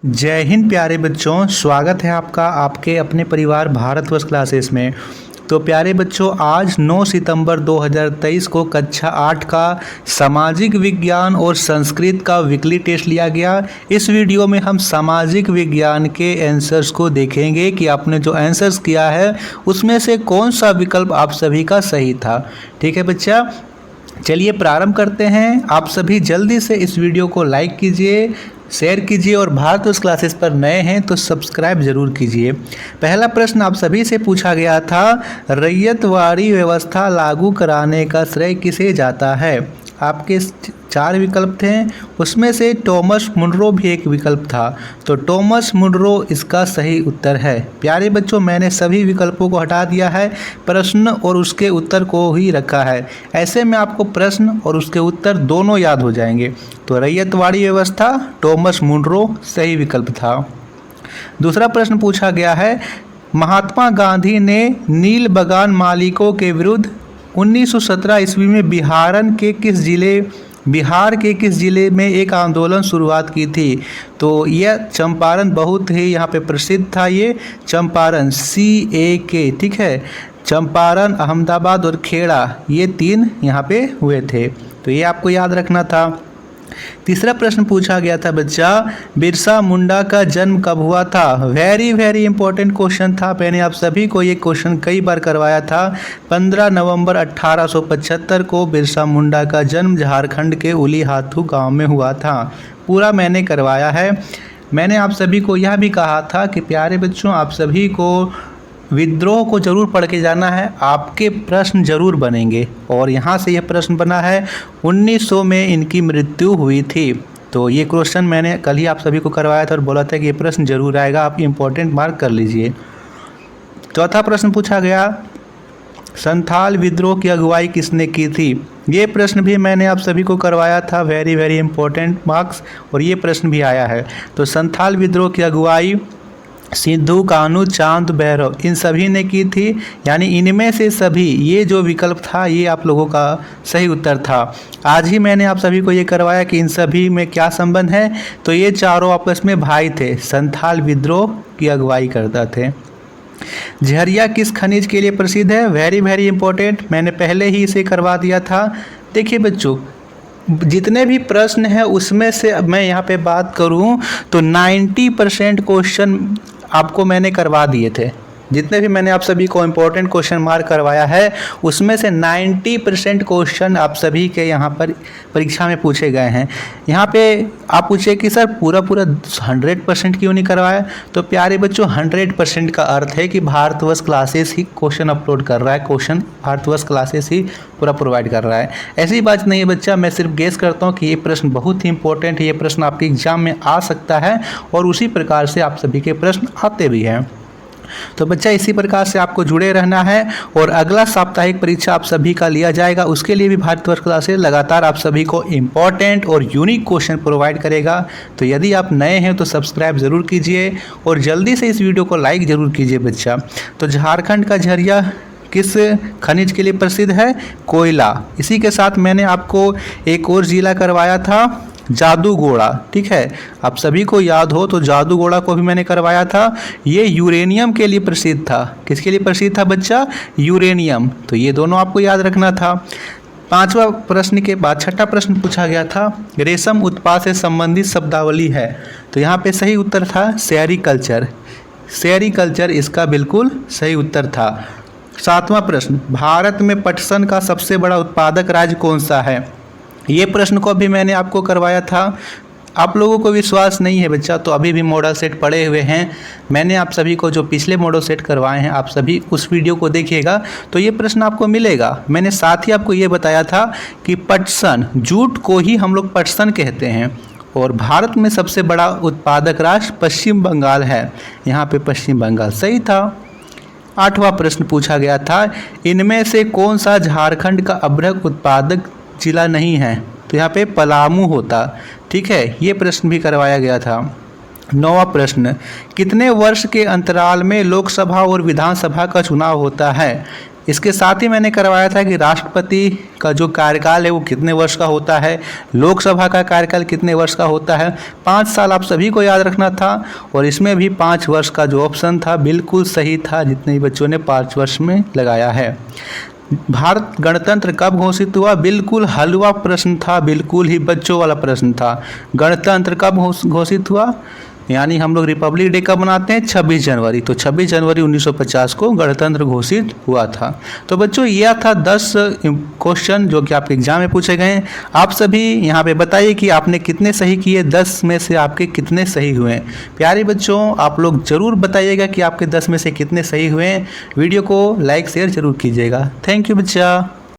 जय हिंद प्यारे बच्चों, स्वागत है आपका आपके अपने परिवार भारतवर्ष क्लासेस में। तो प्यारे बच्चों, आज 9 सितंबर 2023 को कक्षा 8 का सामाजिक विज्ञान और संस्कृत का वीकली टेस्ट लिया गया। इस वीडियो में हम सामाजिक विज्ञान के आंसर्स को देखेंगे कि आपने जो आंसर्स किया है उसमें से कौन सा विकल्प आप सभी का सही था। ठीक है बच्चा, चलिए प्रारंभ करते हैं। आप सभी जल्दी से इस वीडियो को लाइक कीजिए, शेयर कीजिए और भारतवर्ष क्लासेस पर नए हैं तो सब्सक्राइब जरूर कीजिए। पहला प्रश्न आप सभी से पूछा गया था, रैयतवाड़ी व्यवस्था लागू कराने का श्रेय किसे जाता है। आपके 4 विकल्प थे, उसमें से टॉमस मुनरो भी एक विकल्प था, तो टॉमस मुनरो इसका सही उत्तर है। प्यारे बच्चों, मैंने सभी विकल्पों को हटा दिया है, प्रश्न और उसके उत्तर को ही रखा है। ऐसे में आपको प्रश्न और उसके उत्तर दोनों याद हो जाएंगे। तो रैयतवाड़ी व्यवस्था, टॉमस मुनरो सही विकल्प था। दूसरा प्रश्न पूछा गया है, महात्मा गांधी ने नील बगान मालिकों के विरुद्ध 1917 ईस्वी में बिहार के किस जिले में एक आंदोलन शुरुआत की थी। तो यह चंपारण बहुत ही यहाँ पे प्रसिद्ध था। ये चंपारण CAK, ठीक है, चंपारण, अहमदाबाद और खेड़ा, ये 3 यहाँ पे हुए थे, तो ये आपको याद रखना था। तीसरा प्रश्न पूछा गया था बच्चा, बिरसा मुंडा का जन्म कब हुआ था। वेरी इंपॉर्टेंट क्वेश्चन था। मैंने आप सभी को ये क्वेश्चन कई बार करवाया था। 15 नवंबर 1875 को बिरसा मुंडा का जन्म झारखंड के उलीहातू गांव में हुआ था। पूरा मैंने करवाया है। मैंने आप सभी को यह भी कहा था कि प्यारे बच्चों, आप सभी को विद्रोह को जरूर पढ़ के जाना है, आपके प्रश्न जरूर बनेंगे। और यहाँ से यह प्रश्न बना है, 1900 में इनकी मृत्यु हुई थी। तो ये क्वेश्चन मैंने कल ही आप सभी को करवाया था और बोला था कि ये प्रश्न जरूर आएगा, आप इम्पोर्टेंट मार्क कर लीजिए। चौथा प्रश्न पूछा गया, संथाल विद्रोह की अगुवाई किसने की थी। ये प्रश्न भी मैंने आप सभी को करवाया था, वेरी इंपॉर्टेंट मार्क्स, और ये प्रश्न भी आया है। तो संथाल विद्रोह की अगुवाई सिद्धू कान्हू चांद भैरव इन सभी ने की थी, यानी इनमें से सभी, ये जो विकल्प था ये आप लोगों का सही उत्तर था। आज ही मैंने आप सभी को ये करवाया कि इन सभी में क्या संबंध है। तो ये चारों आपस में भाई थे, संथाल विद्रोह की अगुवाई करते थे। झरिया किस खनिज के लिए प्रसिद्ध है। वेरी इंपॉर्टेंट, मैंने पहले ही इसे करवा दिया था। देखिए बच्चों, जितने भी प्रश्न हैं उसमें से मैं यहाँ पे बात करूँ तो 90% क्वेश्चन आपको मैंने करवा दिए थे। जितने भी मैंने आप सभी को इम्पोर्टेंट क्वेश्चन मार्क करवाया है उसमें से 90% क्वेश्चन आप सभी के यहाँ पर परीक्षा में पूछे गए हैं। यहाँ पे आप पूछे कि सर पूरा 100% क्यों नहीं करवाया। तो प्यारे बच्चों, 100% का अर्थ है कि भारतवर्ष क्लासेस ही क्वेश्चन अपलोड कर रहा है, क्वेश्चन भारतवर्ष क्लासेस ही पूरा प्रोवाइड कर रहा है। ऐसी बात नहीं है बच्चा, मैं सिर्फ गेस करता हूँ कि ये प्रश्न बहुत ही इंपॉर्टेंट है, ये प्रश्न आपके एग्जाम में आ सकता है और उसी प्रकार से आप सभी के प्रश्न आते भी हैं। तो बच्चा, इसी प्रकार से आपको जुड़े रहना है और अगला साप्ताहिक परीक्षा आप सभी का लिया जाएगा। उसके लिए भी भारतवर्ष क्लासेस लगातार आप सभी को इम्पॉर्टेंट और यूनिक क्वेश्चन प्रोवाइड करेगा। तो यदि आप नए हैं तो सब्सक्राइब ज़रूर कीजिए और जल्दी से इस वीडियो को लाइक ज़रूर कीजिए बच्चा। तो झारखंड का झरिया किस खनिज के लिए प्रसिद्ध है। कोयला। इसी के साथ मैंने आपको एक और जिला करवाया था, जादूगोड़ा, ठीक है, आप सभी को याद हो तो जादूगोड़ा को भी मैंने करवाया था। ये यूरेनियम के लिए प्रसिद्ध था। किसके लिए प्रसिद्ध था बच्चा। यूरेनियम। तो ये दोनों आपको याद रखना था। 5वां प्रश्न के बाद 6ठा प्रश्न पूछा गया था, रेशम उत्पाद से संबंधित शब्दावली है। तो यहाँ पे सही उत्तर था सेरीकल्चर। सेरीकल्चर इसका बिल्कुल सही उत्तर था। 7वां प्रश्न, भारत में पटसन का सबसे बड़ा उत्पादक राज्य कौन सा है। ये प्रश्न को भी मैंने आपको करवाया था। आप लोगों को विश्वास नहीं है बच्चा तो अभी भी मॉडल सेट पड़े हुए हैं। मैंने आप सभी को जो पिछले मॉडल सेट करवाए हैं, आप सभी उस वीडियो को देखिएगा तो ये प्रश्न आपको मिलेगा। मैंने साथ ही आपको ये बताया था कि पटसन, जूट को ही हम लोग पटसन कहते हैं और भारत में सबसे बड़ा उत्पादक राज्य पश्चिम बंगाल है। यहाँ पे पश्चिम बंगाल सही था। 8वां प्रश्न पूछा गया था, इनमें से कौन सा झारखंड का अभ्रक उत्पादक जिला नहीं है। तो यहाँ पे पलामू होता, ठीक है, ये प्रश्न भी करवाया गया था। 9वां प्रश्न, कितने वर्ष के अंतराल में लोकसभा और विधानसभा का चुनाव होता है। इसके साथ ही मैंने करवाया था कि राष्ट्रपति का जो कार्यकाल है वो कितने वर्ष का होता है, लोकसभा का कार्यकाल कितने वर्ष का होता है। 5 साल आप सभी को याद रखना था और इसमें भी 5 वर्ष का जो ऑप्शन था बिल्कुल सही था, जितने भी बच्चों ने 5 वर्ष में लगाया है। भारत गणतंत्र कब घोषित हुआ? बिल्कुल हलवा प्रश्न था, बिल्कुल ही बच्चों वाला प्रश्न था। गणतंत्र कब घोषित हुआ, यानी हम लोग रिपब्लिक डे कब मनाते हैं? 26 जनवरी। तो 26 जनवरी 1950 को गणतंत्र घोषित हुआ था। तो बच्चों यह था 10 क्वेश्चन जो कि आपके एग्जाम में पूछे गए हैं। आप सभी यहाँ पे बताइए कि आपने कितने सही किए, 10 में से आपके कितने सही हुए। प्यारे बच्चों, आप लोग ज़रूर बताइएगा कि आपके 10 में से कितने सही हुए। वीडियो को लाइक शेयर जरूर कीजिएगा। थैंक यू बच्चा।